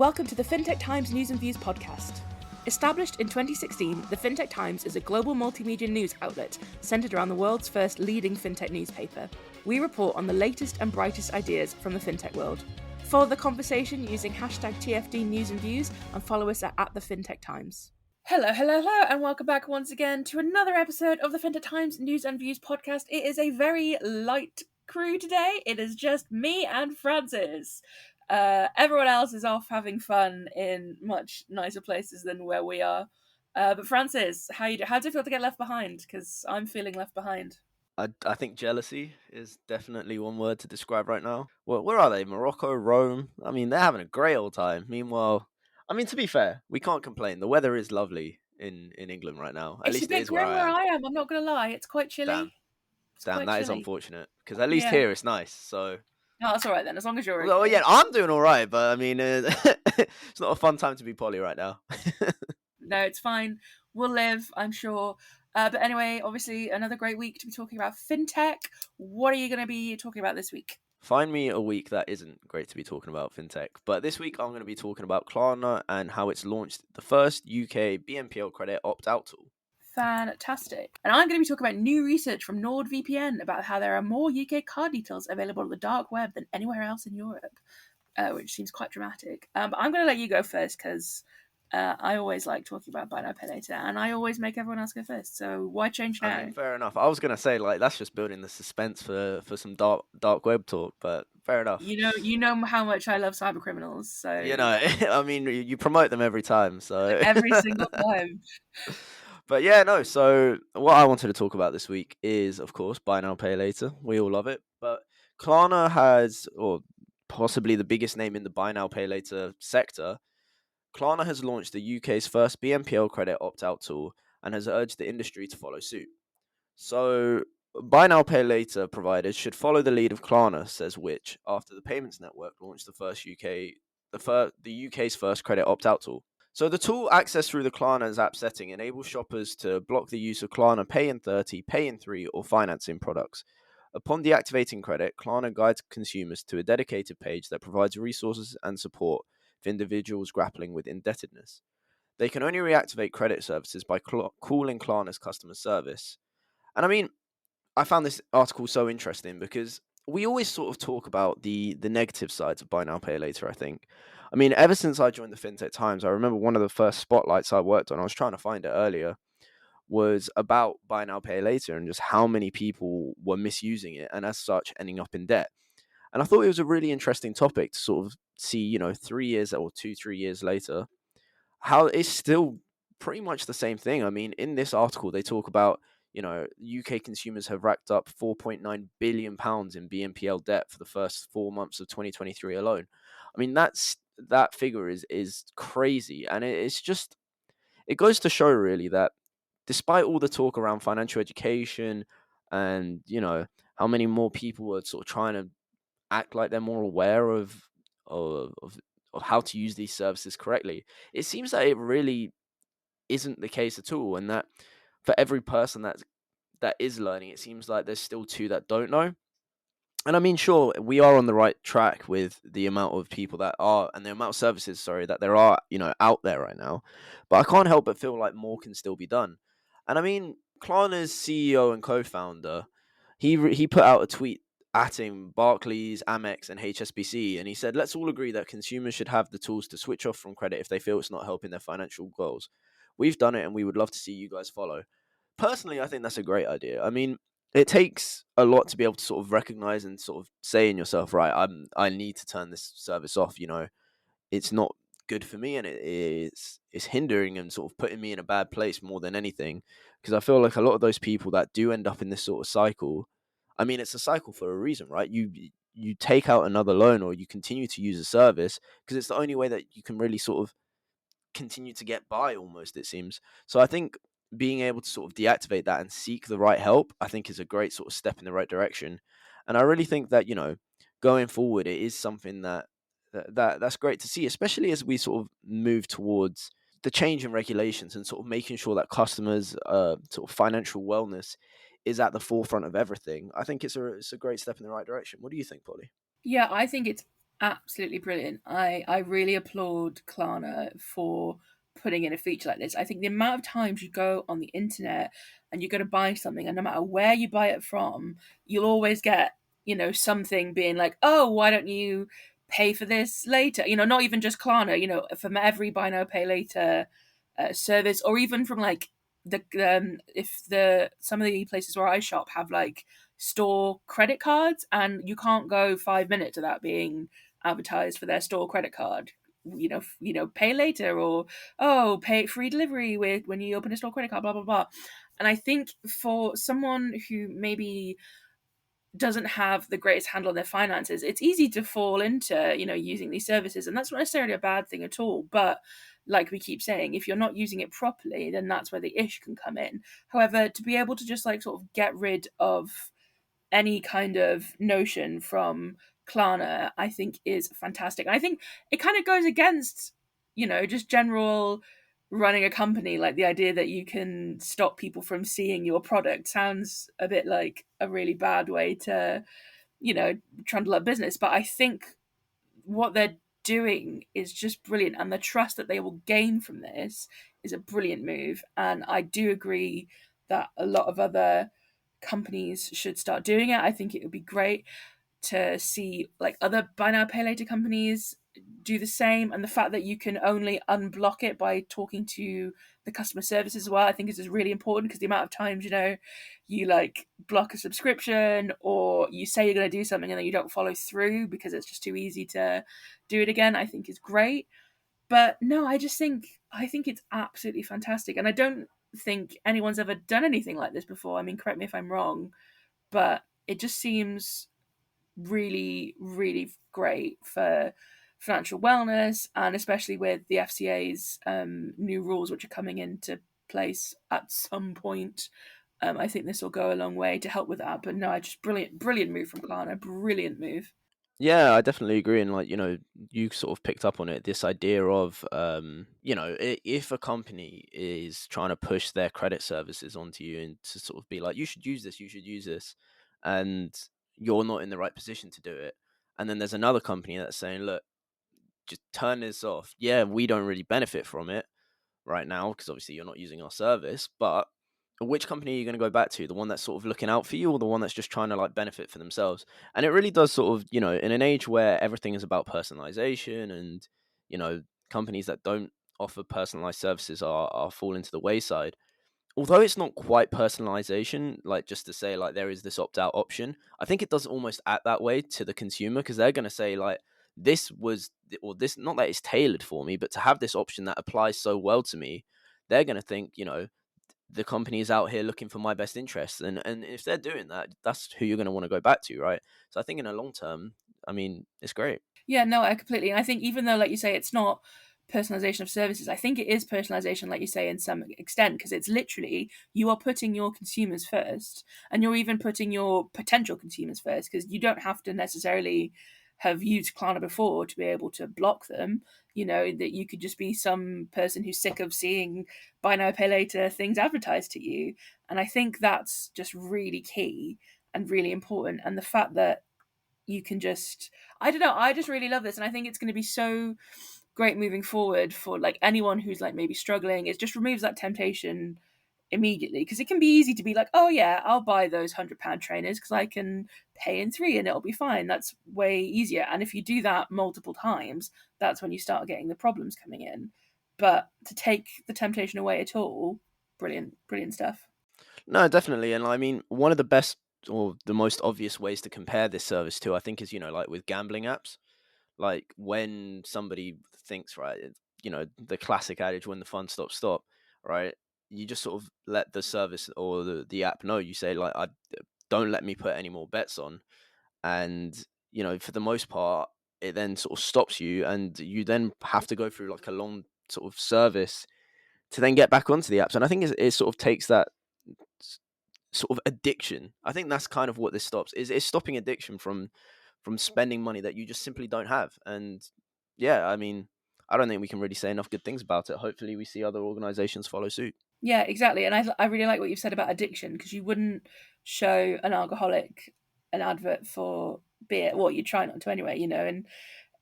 Welcome to the Fintech Times News and Views podcast. Established in 2016, the Fintech Times is a global multimedia news outlet centered around the world's first leading fintech newspaper. We report on the latest and brightest ideas from the fintech world. Follow the conversation using hashtag TFD News and Views and follow us at the Fintech Times. Hello, and welcome back once again to another episode of the Fintech Times News and Views podcast. It is a very light crew today. It is just me and Francis. Everyone else is off having fun in much nicer places than where we are. But Francis, how do you feel to get left behind? Because I'm feeling left behind. I think jealousy is definitely one word to describe right now. Well, where are they? Morocco, Rome? I mean, they're having a great old time. Meanwhile, I mean, to be fair, we can't complain. The weather is lovely in England right now. At It's a least it bit is where grim I where am. I am. I'm not going to lie. It's quite chilly. Damn, that is chilly. unfortunate. Because at least Yeah. here it's nice. So, No, that's all right then, as long as you're okay. well, yeah, I'm doing all right, but I mean, it's not a fun time to be Polly right now. No, it's fine. We'll live, I'm sure. But anyway, obviously, another great week to be talking about fintech. What are you going to be talking about this week? Find me a week that isn't great to be talking about fintech. But this week I'm going to be talking about Klarna and how it's launched the first UK BNPL credit opt-out tool. Fantastic. And I'm going to be talking about new research from NordVPN about how there are more UK card details available on the dark web than anywhere else in Europe, which seems quite dramatic. But I'm going to let you go first because I always like talking about buy now, pay later, and I always make everyone else go first. So why change now? I mean, fair enough. I was going to say, like, that's just building the suspense for some dark web talk, but fair enough. You know how much I love cyber criminals, so... You know, I mean, you promote them every time, so... Every single time. But yeah, no, so what I wanted to talk about this week is, of course, buy now, pay later. We all love it. But Klarna has, or possibly the biggest name in the buy now, pay later sector, Klarna has launched the UK's first BNPL credit opt-out tool and has urged the industry to follow suit. So, buy now, pay later providers should follow the lead of Klarna, says Which, after the payments network launched the UK's first credit opt-out tool. So the tool accessed through the Klarna's app setting enables shoppers to block the use of Klarna Pay in 30, Pay in 3 or financing products. Upon deactivating credit, Klarna guides consumers to a dedicated page that provides resources and support for individuals grappling with indebtedness. They can only reactivate credit services by calling Klarna's customer service. And I mean, I found this article so interesting because we always sort of talk about the negative sides of buy now, pay later, I think. I mean, ever since I joined the Fintech Times, I remember one of the first spotlights I worked on, I was trying to find it earlier, was about buy now, pay later and just how many people were misusing it and as such ending up in debt. And I thought it was a really interesting topic to sort of see, 3 years or 2-3 years later, how it's still pretty much the same thing. I mean, in this article, they talk about, UK consumers have racked up £4.9 billion in BNPL debt for the first 4 months of 2023 alone. I mean, that figure is crazy. And it goes to show really that despite all the talk around financial education and, how many more people are sort of trying to act like they're more aware of how to use these services correctly, it seems that it really isn't the case at all, and that for every person that is learning, it seems like there's still two that don't know. And I mean, sure, we are on the right track with the amount of people that are, and the amount of services, that there are, out there right now. But I can't help but feel like more can still be done. And I mean, Klarna's CEO and co-founder, he put out a tweet atting Barclays, Amex, and HSBC, and he said, "Let's all agree that consumers should have the tools to switch off from credit if they feel it's not helping their financial goals. We've done it, and we would love to see you guys follow." Personally, I think that's a great idea. I mean, it takes a lot to be able to sort of recognize and sort of say in yourself, right, I need to turn this service off. It's not good for me, and it's hindering and sort of putting me in a bad place more than anything. Because I feel like a lot of those people that do end up in this sort of cycle, I mean, it's a cycle for a reason, right? You take out another loan or you continue to use a service because it's the only way that you can really sort of continue to get by almost, it seems. So I think being able to sort of deactivate that and seek the right help, I think is a great sort of step in the right direction. And I really think that, going forward, it is something that's great to see, especially as we sort of move towards the change in regulations and sort of making sure that customers' sort of financial wellness is at the forefront of everything. I think it's a great step in the right direction. What do you think, Polly? Yeah, I think it's Absolutely brilliant. I really applaud Klarna for putting in a feature like this. I think the amount of times you go on the internet and you're going to buy something, and no matter where you buy it from, you'll always get, something being like, oh, why don't you pay for this later? Not even just Klarna, from every buy now, pay later service, or even from like if the some of the places where I shop have like store credit cards, and you can't go 5 minutes without being advertised for their store credit card. Pay later, or oh, pay free delivery with when you open a store credit card, blah blah blah. And I think for someone who maybe doesn't have the greatest handle on their finances, it's easy to fall into, using these services. And that's not necessarily a bad thing at all. But like we keep saying, if you're not using it properly, then that's where the issue can come in. However, to be able to just like sort of get rid of any kind of notion from Klarna, I think is fantastic. And I think it kind of goes against, just general running a company. Like the idea that you can stop people from seeing your product sounds a bit like a really bad way to, trundle a business. But I think what they're doing is just brilliant, and the trust that they will gain from this is a brilliant move. And I do agree that a lot of other companies should start doing it. I think it would be great to see like other buy now pay later companies do the same, and the fact that you can only unblock it by talking to the customer service as well, I think is just really important, because the amount of times you like block a subscription, or you say you're going to do something and then you don't follow through because it's just too easy to do it again, I think is great. But no, I think it's absolutely fantastic, and I don't think anyone's ever done anything like this before. I mean, correct me if I'm wrong, but it just seems really, really great for financial wellness, and especially with the FCA's new rules, which are coming into place at some point. I think this will go a long way to help with that. But no, just brilliant, brilliant move from Klarna. Brilliant move. Yeah, I definitely agree. And like, you sort of picked up on it, this idea of, if a company is trying to push their credit services onto you and to sort of be like, you should use this, and you're not in the right position to do it. And then there's another company that's saying, look, just turn this off. Yeah, we don't really benefit from it right now because obviously you're not using our service, but which company are you going to go back to? The one that's sort of looking out for you, or the one that's just trying to like benefit for themselves? And it really does sort of, in an age where everything is about personalization, and companies that don't offer personalized services are falling to the wayside. Although it's not quite personalization, like just to say like there is this opt out option, I think it does almost act that way to the consumer, because they're going to say like, this was, or this, not that it's tailored for me, but to have this option that applies so well to me, they're going to think, the company is out here looking for my best interests. And if they're doing that, that's who you're going to want to go back to, right? So I think in a long term, I mean, it's great. Yeah, no, I completely. And I think even though, like you say, it's not personalization of services, I think it is personalization, like you say, in some extent, because it's literally you are putting your consumers first, and you're even putting your potential consumers first, because you don't have to necessarily have used Klarna before to be able to block them. That you could just be some person who's sick of seeing buy now, pay later things advertised to you. And I think that's just really key and really important. And the fact that you can just, I don't know, I just really love this, and I think it's going to be so great moving forward for like anyone who's like maybe struggling. It just removes that temptation immediately, because it can be easy to be like, oh yeah, I'll buy those £100 trainers because I can pay in three and it'll be fine. That's way easier. And if you do that multiple times, that's when you start getting the problems coming in. But to take the temptation away at all, brilliant, brilliant stuff. No, definitely. And I mean, one of the best or the most obvious ways to compare this service to, I think, is, like with gambling apps. Like when somebody thinks, right, the classic adage, when the fun stops, stop, right? You just sort of let the service or the app know. You say, like, don't let me put any more bets on. And, for the most part, it then sort of stops you, and you then have to go through like a long sort of service to then get back onto the apps. And I think it sort of takes that sort of addiction. I think that's kind of what this stops, is it's stopping addiction from spending money that you just simply don't have. And yeah, I mean, I don't think we can really say enough good things about it. Hopefully we see other organizations follow suit. Yeah, exactly. And I really like what you've said about addiction, because you wouldn't show an alcoholic an advert for beer. Well, you try not to anyway, and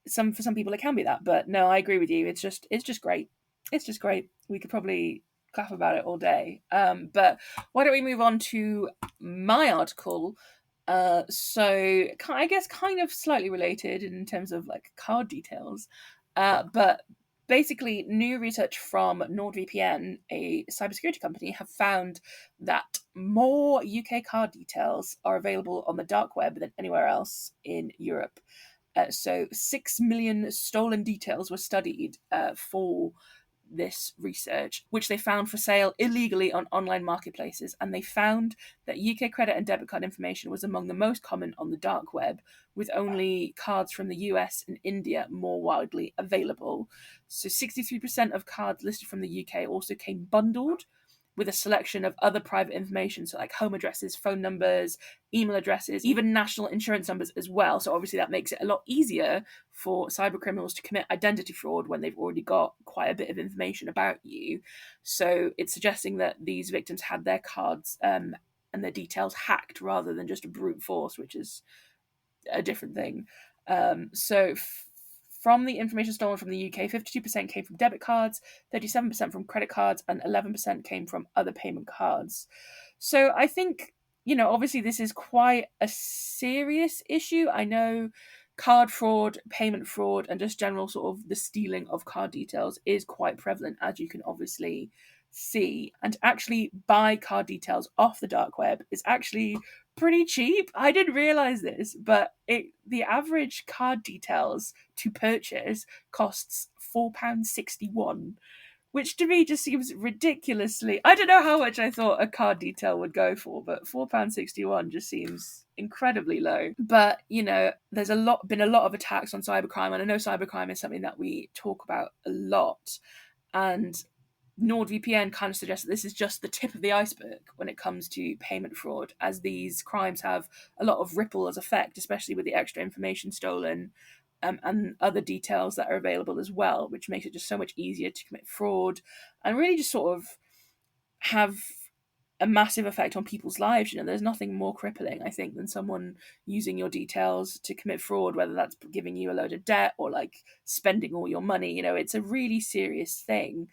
for some people it can be that, but no, I agree with you. It's just great. It's just great. We could probably clap about it all day. But why don't we move on to my article? So I guess kind of slightly related in terms of like card details, but basically new research from NordVPN, a cybersecurity company, have found that more UK card details are available on the dark web than anywhere else in Europe. So 6 million stolen details were studied for this research, which they found for sale illegally on online marketplaces. And they found that UK credit and debit card information was among the most common on the dark web, with only cards from the US and India more widely available. So 63% of cards listed from the UK also came bundled with a selection of other private information, so like home addresses, phone numbers, email addresses, even national insurance numbers as well. So obviously that makes it a lot easier for cyber criminals to commit identity fraud when they've already got quite a bit of information about you. So it's suggesting that these victims had their cards and their details hacked rather than just a brute force, which is a different thing. From the information stolen from the UK, 52% came from debit cards, 37% from credit cards, and 11% came from other payment cards. So I think, obviously this is quite a serious issue. I know card fraud, payment fraud, and just general sort of the stealing of card details is quite prevalent, as you can obviously see. And actually buy card details off the dark web is actually pretty cheap. I didn't realize this, but the average card details to purchase costs £4.61, which to me just seems ridiculously. I don't know how much I thought a card detail would go for, but £4.61 just seems incredibly low. But there's been a lot of attacks on cybercrime, and I know cybercrime is something that we talk about a lot. And NordVPN kind of suggests that this is just the tip of the iceberg when it comes to payment fraud, as these crimes have a lot of ripple as effect, especially with the extra information stolen and other details that are available as well, which makes it just so much easier to commit fraud and really just sort of have a massive effect on people's lives. There's nothing more crippling, I think, than someone using your details to commit fraud, whether that's giving you a load of debt or like spending all your money. It's a really serious thing.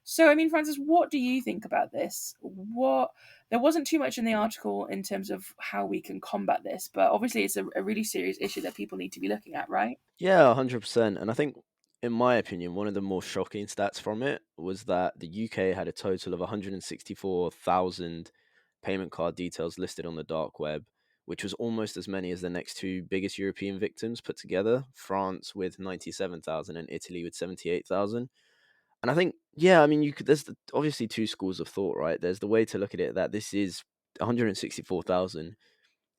So, I mean, Francis, what do you think about this? There wasn't too much in the article in terms of how we can combat this, but obviously it's a really serious issue that people need to be looking at, right? Yeah, 100%. And I think, in my opinion, one of the more shocking stats from it was that the UK had a total of 164,000 payment card details listed on the dark web, which was almost as many as the next two biggest European victims put together, France with 97,000 and Italy with 78,000. And I think, yeah, I mean, there's obviously two schools of thought, right? There's the way to look at it that this is 164,000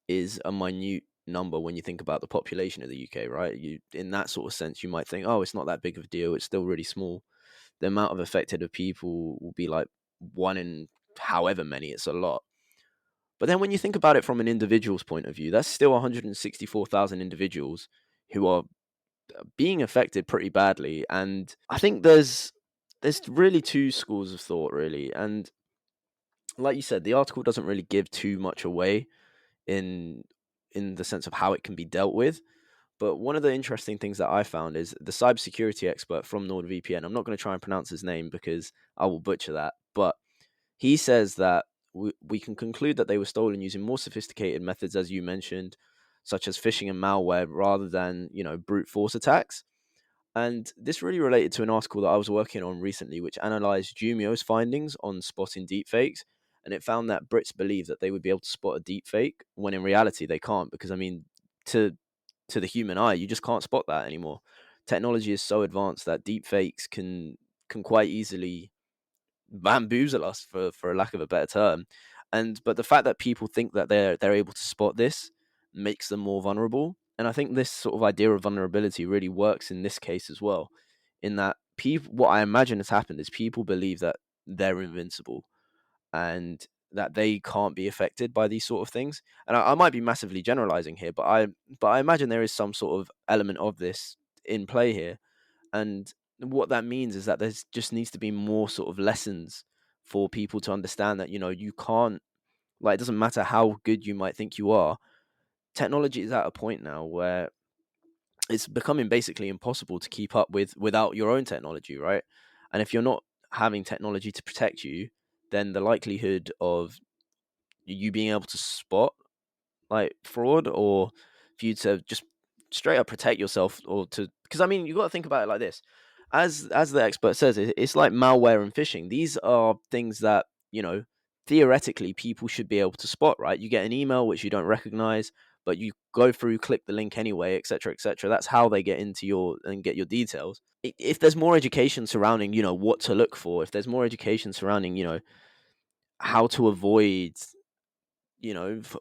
is a minute number when you think about the population of the UK, right? In that sort of sense, you might think, oh, it's not that big of a deal. It's still really small. The amount of affected of people will be like one in however many. It's a lot. But then when you think about it from an individual's point of view, that's still 164,000 individuals who are being affected pretty badly. And I think there's really two schools of thought, really. And like you said, the article doesn't really give too much away in the sense of how it can be dealt with. But one of the interesting things that I found is the cybersecurity expert from NordVPN. I'm not going to try and pronounce his name because I will butcher that. But he says that we can conclude that they were stolen using more sophisticated methods, as you mentioned, such as phishing and malware, rather than brute force attacks. And this really related to an article that I was working on recently, which analyzed Jumio's findings on spotting deepfakes. And it found that Brits believe that they would be able to spot a deepfake when in reality they can't, because I mean, to the human eye, you just can't spot that anymore. Technology is so advanced that deepfakes can quite easily bamboozle us, for a lack of a better term. But the fact that people think that they're able to spot this makes them more vulnerable. And I think this sort of idea of vulnerability really works in this case as well, in that people, what I imagine has happened is people believe that they're invincible and that they can't be affected by these sort of things. And I might be massively generalizing here, but I imagine there is some sort of element of this in play here. And what that means is that there's just needs to be more sort of lessons for people to understand that you can't, like, it doesn't matter how good you might think you are. Technology is at a point now where it's becoming basically impossible to keep up with without your own technology, right? And if you're not having technology to protect you, then the likelihood of you being able to spot like fraud, or for you to just straight up protect yourself, or to, because I mean you got to think about it like this, as the expert says, it's like malware and phishing. These are things that, theoretically people should be able to spot, right? You get an email which you don't recognize, but you go through, click the link anyway, etc., etc. That's how they get into your and get your details. If there's more education surrounding, what to look for, if there's more education surrounding, how to avoid,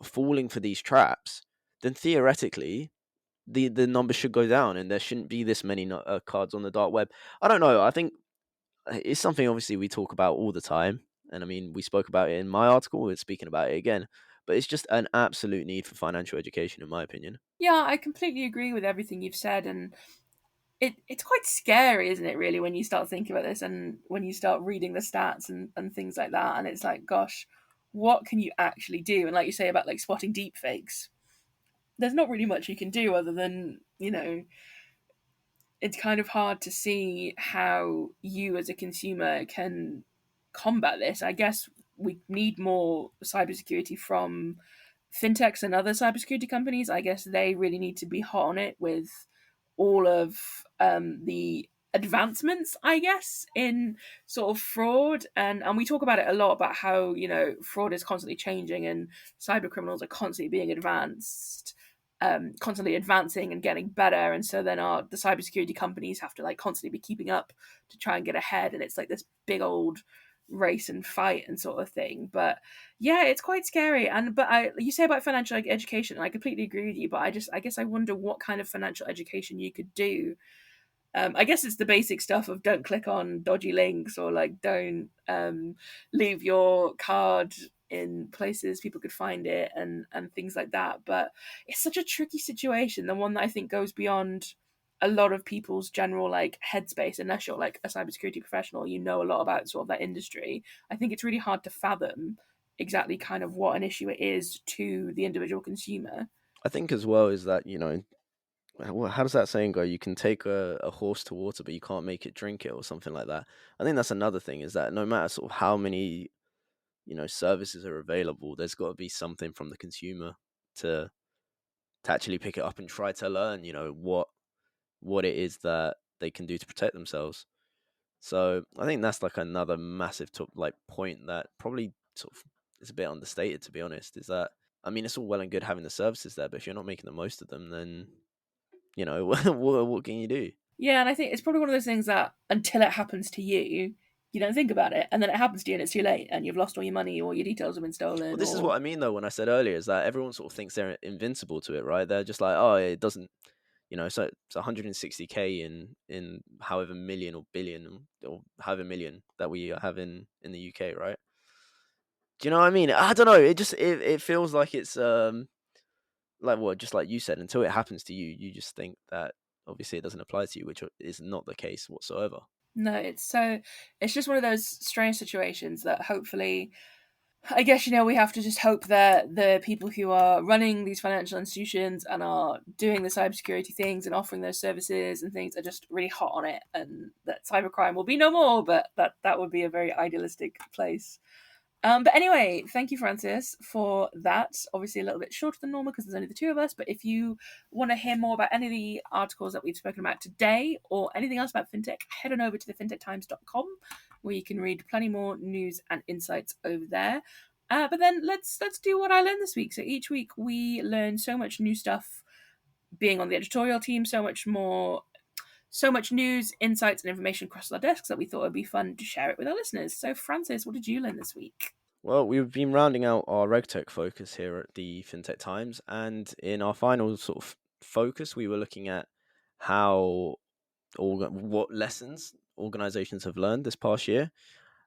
falling for these traps, then theoretically the number should go down, and there shouldn't be this many cards on the dark web. I don't know. I think it's something obviously we talk about all the time, and I mean we spoke about it in my article. We're speaking about it again, but it's just an absolute need for financial education, in my opinion. Yeah, I completely agree with everything you've said, and it's quite scary, isn't it, really, when you start thinking about this and when you start reading the stats and things like that, and it's like, gosh, what can you actually do? And like you say about like spotting deep fakes, there's not really much you can do other than, it's kind of hard to see how you as a consumer can combat this. I guess we need more cybersecurity from fintechs and other cybersecurity companies. I guess they really need to be hot on it with all of the advancements, I guess, in sort of fraud. And we talk about it a lot about how, fraud is constantly changing and cyber criminals are constantly being advanced, constantly advancing and getting better. And so then the cybersecurity companies have to like constantly be keeping up to try and get ahead. And it's like this big old race and fight and sort of thing. But yeah, it's quite scary. And but you say about financial education, and I completely agree with you. But I guess I wonder what kind of financial education you could do. I guess it's the basic stuff of don't click on dodgy links, or like don't leave your card in places people could find it, and things like that. But it's such a tricky situation, the one that I think goes beyond a lot of people's general like headspace. Unless you're like a cybersecurity professional, you know a lot about sort of that industry. I think it's really hard to fathom exactly kind of what an issue it is to the individual consumer. I think as well is that, how does that saying go? You can take a horse to water, but you can't make it drink it, or something like that. I think that's another thing, is that no matter sort of how many, services are available, there's got to be something from the consumer to actually pick it up and try to learn, what it is that they can do to protect themselves. So I think that's like another massive like point that probably sort of is a bit understated, to be honest. Is that, I mean, it's all well and good having the services there, but if you're not making the most of them, then what can you do? Yeah, and I think it's probably one of those things that until it happens to you, you don't think about it, and then it happens to you, and it's too late, and you've lost all your money, or your details have been Well, stolen, this is or what I mean though when I said earlier, is that everyone sort of thinks they're invincible to it, right? They're just like, oh, it doesn't, so it's 160K in however million or billion or however million that we have in the UK, right? Do you know what I mean? I don't know. It feels like it's like what, just like you said, until it happens to you, you just think that obviously it doesn't apply to you, which is not the case whatsoever. no. It's just one of those strange situations that hopefully, I guess, we have to just hope that the people who are running these financial institutions and are doing the cybersecurity things and offering those services and things are just really hot on it, and that cybercrime will be no more. But that would be a very idealistic place. But anyway, thank you, Francis, for that. Obviously, a little bit shorter than normal because there's only the two of us. But if you want to hear more about any of the articles that we've spoken about today, or anything else about fintech, head on over to thefintechtimes.com, where you can read plenty more news and insights over there. But then let's do what I learned this week. So each week we learn so much new stuff. Being on the editorial team, so much news, insights, and information across our desks that we thought it would be fun to share it with our listeners. So, Francis, what did you learn this week? Well, we've been rounding out our RegTech focus here at the FinTech Times, and in our final sort of focus, we were looking at how what lessons organizations have learned this past year,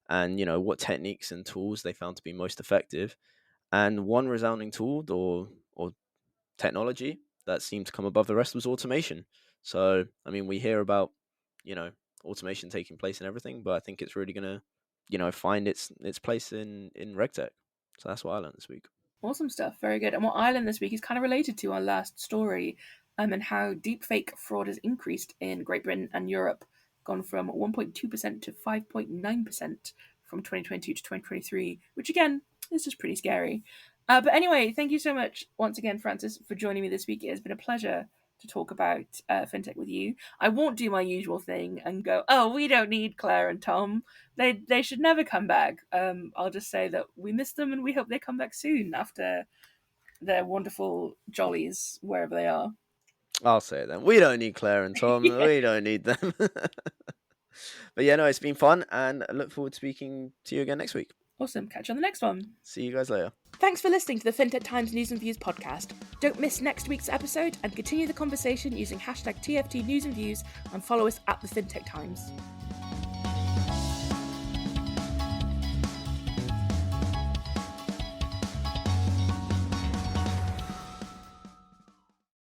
and what techniques and tools they found to be most effective. And one resounding tool or technology that seemed to come above the rest was automation. So, I mean, we hear about, you know, automation taking place and everything, but I think it's really gonna, find its place in RegTech. So that's what I learned this week. Awesome stuff. Very good. And what I learned this week is kind of related to our last story. and how deepfake fraud has increased in Great Britain and Europe, gone from 1.2% to 5.9% from 2022 to 2023, which again is just pretty scary. But anyway, thank you so much once again, Francis, for joining me this week. It has been a pleasure to talk about fintech with you. I won't do my usual thing and go, oh, we don't need Claire and Tom. They should never come back. I'll just say that we miss them and we hope they come back soon after their wonderful jollies wherever they are. I'll say it then. We don't need Claire and Tom. Yeah. We don't need them. But yeah, no, it's been fun, and I look forward to speaking to you again next week. Awesome. Catch you on the next one. See you guys later. Thanks for listening to the Fintech Times News and Views podcast. Don't miss next week's episode and continue the conversation using hashtag TFT News and Views and follow us at the Fintech Times.